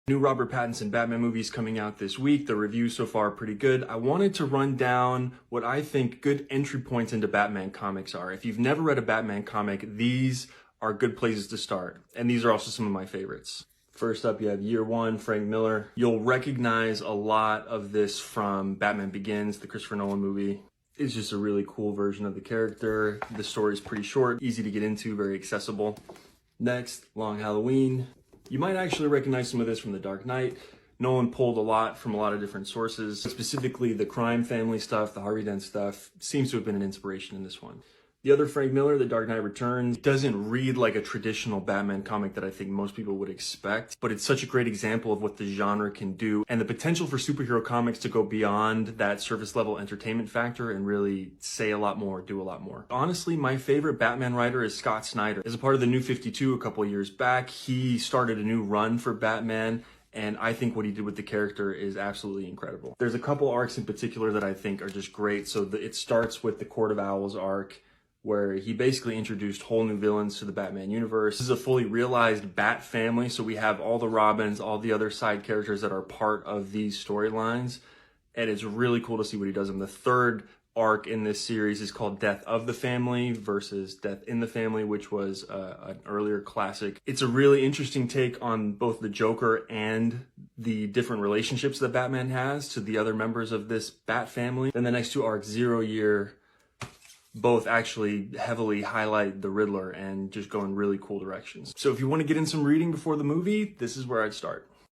New Robert Pattinson Batman movies coming out this week. The reviews so far are pretty good. I wanted to run down what I think good entry points into Batman comics are. If you've never read a Batman comic, these are good places to start. And these are also some of my favorites. First up, you have Year One, Frank Miller. You'll recognize a lot of this from Batman Begins, the Christopher Nolan movie. It's just a really cool version of the character. The story is pretty short, easy to get into, very accessible. Next, Long Halloween. You might actually recognize some of this from The Dark Knight. Nolan pulled a lot from a lot of different sources. Specifically, the crime family stuff, the Harvey Dent stuff, seems to have been an inspiration in this one. The other Frank Miller, The Dark Knight Returns, doesn't read like a traditional Batman comic that I think most people would expect, but it's such a great example of what the genre can do and the potential for superhero comics to go beyond that surface level entertainment factor and really say a lot more, do a lot more. Honestly, my favorite Batman writer is Scott Snyder. As a part of the New 52 a couple years back, he started a new run for Batman, and I think what he did with the character is absolutely incredible. There's a couple arcs in particular that I think are just great. So it starts with the Court of Owls arc, where he basically introduced whole new villains to the Batman universe. This is a fully realized Bat family, so we have all the Robins, all the other side characters that are part of these storylines, and it's really cool to see what he does. And the third arc in this series is called Death of the Family versus Death in the Family, which was an earlier classic. It's a really interesting take on both the Joker and the different relationships that Batman has to the other members of this Bat family. Then the next two arcs, 0 Year, both actually heavily highlight the Riddler and just go in really cool directions. So if you want to get in some reading before the movie, this is where I'd start.